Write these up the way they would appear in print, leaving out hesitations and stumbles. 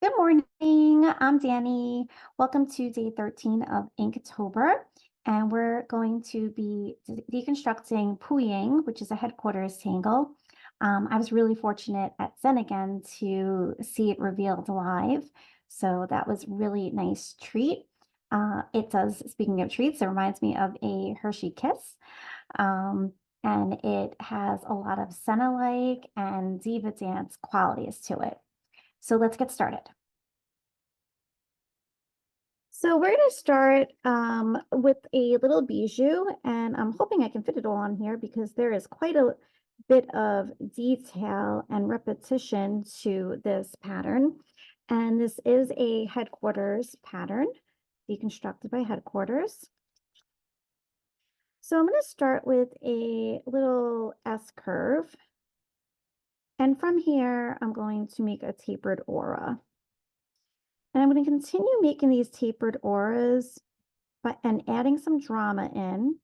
Good morning. I'm Danny. Welcome to day 13 of Inktober, and we're going to be deconstructing Pouyang, which is a headquarters tangle. I was really fortunate at Zen again to see it revealed live, so that was really nice treat. It does, speaking of treats, it reminds me of a Hershey Kiss. Um, and it has a lot of Senna-like and diva dance qualities to it. So let's get started. So we're going to start with a little bijou, and I'm hoping I can fit it all on here because there is quite a bit of detail and repetition to this pattern. And this is a headquarters pattern, deconstructed by headquarters. So I'm going to start with a little S curve. And from here, I'm going to make a tapered aura. And I'm going to continue making these tapered auras and adding some drama in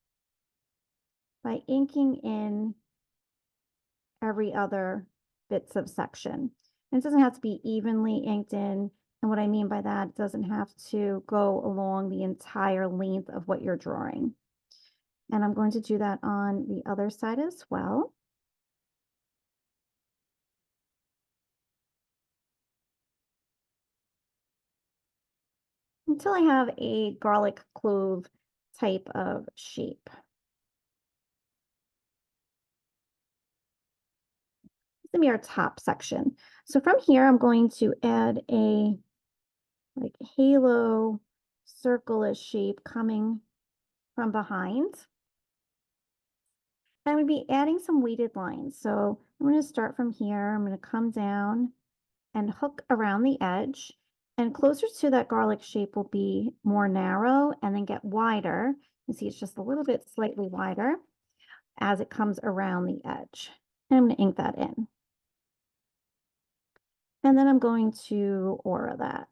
by inking in every other bits of section. And it doesn't have to be evenly inked in. And what I mean by that, it doesn't have to go along the entire length of what you're drawing. And I'm going to do that on the other side as well. Until I have a garlic clove type of shape. This is gonna be our top section. So from here, I'm going to add a like halo circle-ish shape coming from behind. I'm going to be adding some weighted lines. So I'm going to start from here. I'm going to come down and hook around the edge. And closer to that garlic shape will be more narrow and then get wider. You see it's just a little bit slightly wider as it comes around the edge. And I'm going to ink that in. And then I'm going to aura that.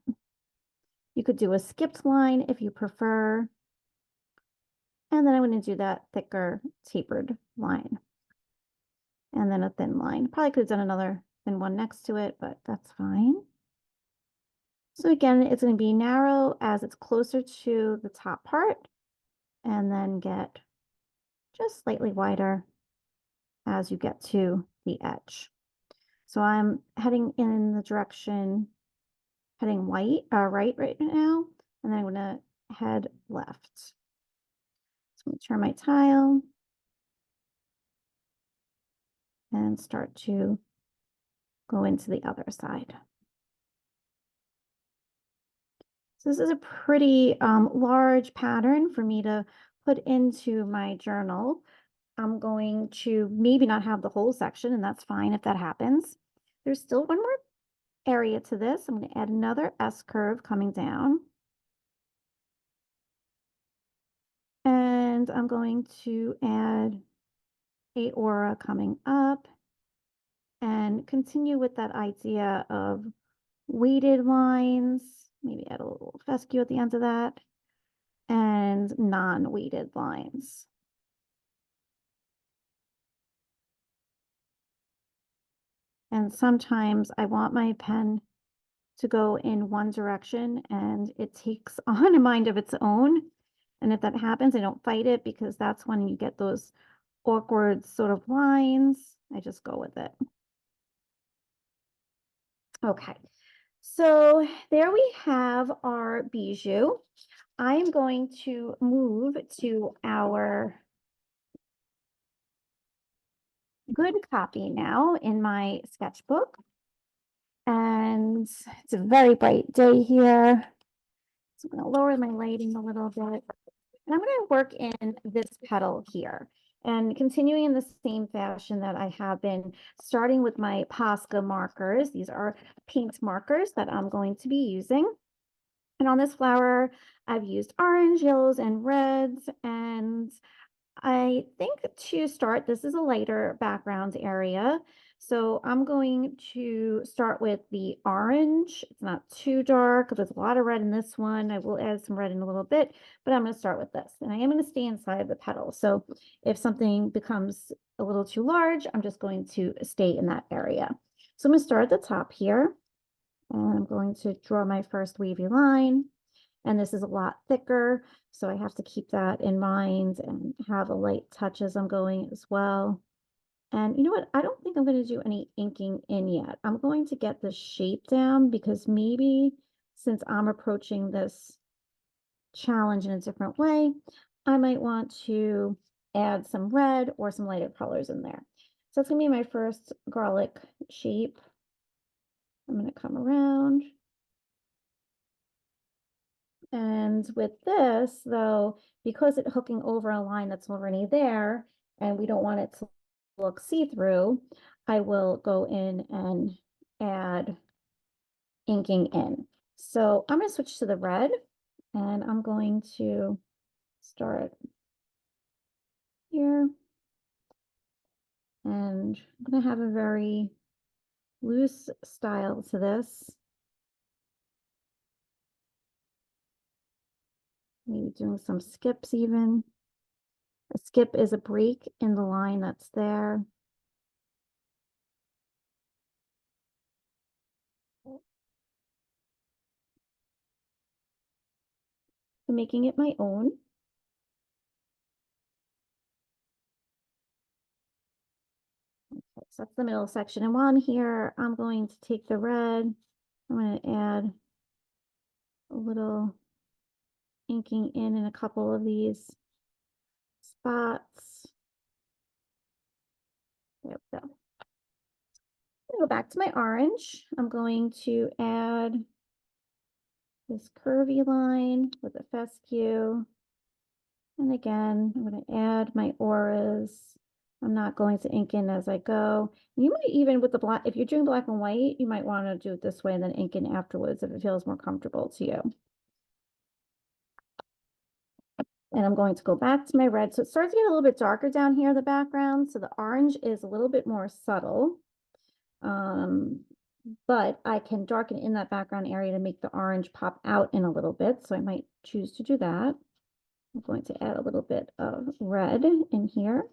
You could do a skipped line if you prefer. And then I'm going to do that thicker tapered line. And then a thin line. Probably could have done another thin one next to it, but that's fine. So again, it's going to be narrow as it's closer to the top part, and then get just slightly wider as you get to the edge. So I'm heading in the direction, heading right right now, and then I'm going to head left. So I'm going to turn my tile and start to go into the other side. So this is a pretty large pattern for me to put into my journal. I'm going to maybe not have the whole section, and that's fine if that happens. There's still one more area to this. I'm going to add another S curve coming down. And I'm going to add a aura coming up and continue with that idea of weighted lines. Maybe add a little fescue at the end of that, and non-weighted lines. And sometimes I want my pen to go in one direction and it takes on a mind of its own. And if that happens, I don't fight it because that's when you get those awkward sort of lines. I just go with it. Okay, so there we have our bijou. I am going to move to our good copy now in my sketchbook. And it's a very bright day here. So I'm going to lower my lighting a little bit. And I'm going to work in this petal here. And continuing in the same fashion that I have been, starting with my Posca markers. These are paint markers that I'm going to be using. And on this flower, I've used orange, yellows, and reds. And I think to start, this is a lighter background area. So I'm going to start with the orange. It's not too dark. There's a lot of red in this one. I will add some red in a little bit, but I'm going to start with this. And I am going to stay inside the petal. So if something becomes a little too large, I'm just going to stay in that area. So I'm going to start at the top here. And I'm going to draw my first wavy line. And this is a lot thicker, so I have to keep that in mind and have a light touch as I'm going as well. And you know what? I don't think I'm going to do any inking in yet. I'm going to get the shape down because maybe since I'm approaching this challenge in a different way, I might want to add some red or some lighter colors in there. So that's going to be my first garlic shape. I'm going to come around. And with this, though, because it's hooking over a line that's already there, and we don't want it to look see-through, I will go in and add inking in. So I'm going to switch to the red, and I'm going to start here. And I'm going to have a very loose style to this. Maybe doing some skips even. A skip is a break in the line that's there. So making it my own. Okay, so that's the middle section. And while I'm here, I'm going to take the red. I'm going to add a little inking in a couple of these spots. There we go. I'm going to go back to my orange. I'm going to add this curvy line with a fescue. And again, I'm going to add my auras. I'm not going to ink in as I go. You might even with the black, if you're doing black and white, you might want to do it this way and then ink in afterwards if it feels more comfortable to you. And I'm going to go back to my red. So it starts to get a little bit darker down here in the background. So the orange is a little bit more subtle. But I can darken in that background area to make the orange pop out in a little bit. So I might choose to do that. I'm going to add a little bit of red in here.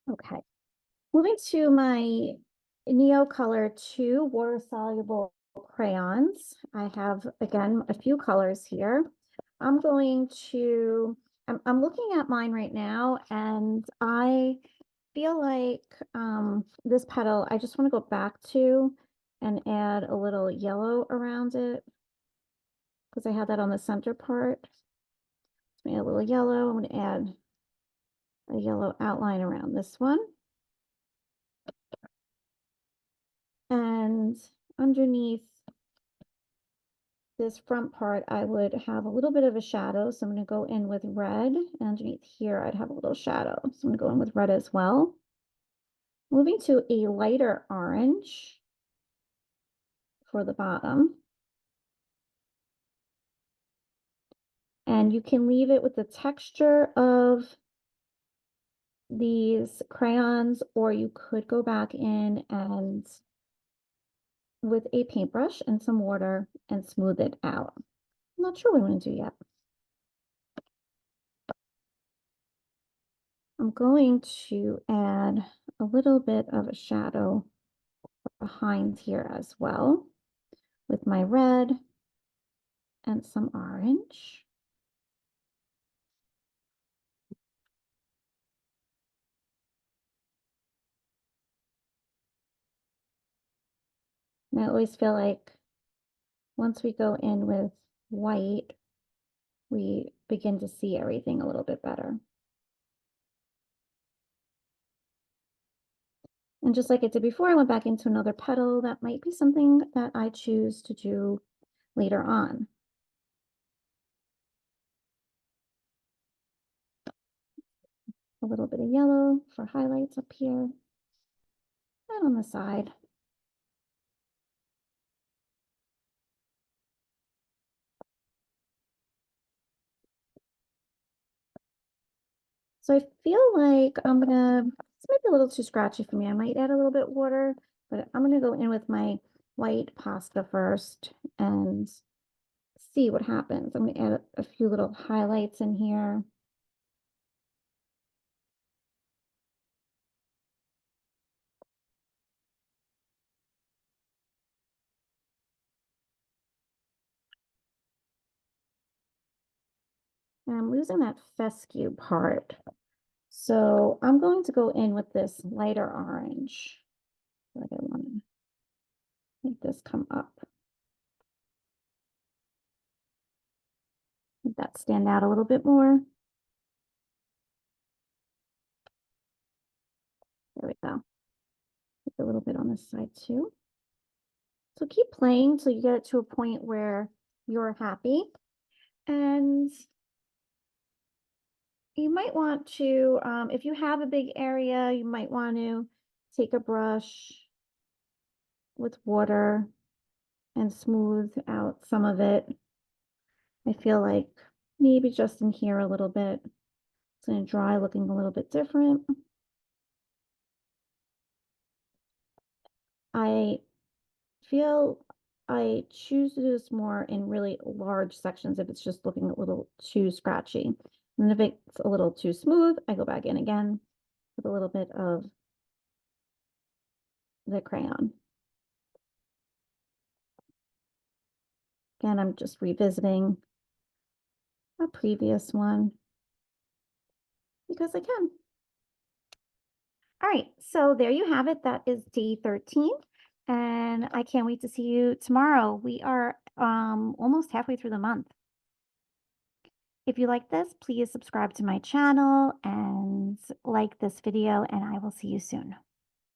Okay. Moving to my Neo Color 2 water-soluble crayons. I have, again, a few colors here. I'm going to, I'm looking at mine right now, and I feel like this petal, I just want to go back to and add a little yellow around it because I had that on the center part. So add a little yellow. I'm going to add a yellow outline around this one. And underneath this front part, I would have a little bit of a shadow. So I'm going to go in with red. And underneath here, I'd have a little shadow. So I'm going to go in with red as well. Moving to a lighter orange for the bottom. And you can leave it with the texture of these crayons, or you could go back in and with a paintbrush and some water and smooth it out. I'm not sure what I'm going to do yet. I'm going to add a little bit of a shadow behind here as well with my red and some orange. And I always feel like once we go in with white, we begin to see everything a little bit better. And just like I did before, I went back into another petal. That might be something that I choose to do later on. A little bit of yellow for highlights up here and on the side. So I feel like I'm gonna, this might be a little too scratchy for me. I might add a little bit water, but I'm gonna go in with my white pasta first and see what happens. I'm gonna add a few little highlights in here. And I'm losing that fescue part. So I'm going to go in with this lighter orange. Like I want to make this come up. Make that stand out a little bit more. There we go. A little bit on this side too. So keep playing till you get it to a point where you're happy. And you might want to, if you have a big area, you might want to take a brush with water and smooth out some of it. I feel like maybe just in here a little bit. It's going to dry looking a little bit different. I feel I choose to do this more in really large sections if it's just looking a little too scratchy. And if it's a little too smooth, I go back in again with a little bit of the crayon. Again, I'm just revisiting a previous one because I can. All right, so there you have it. That is day 13. And I can't wait to see you tomorrow. We are almost halfway through the month. If you like this, please subscribe to my channel and like this video, and I will see you soon.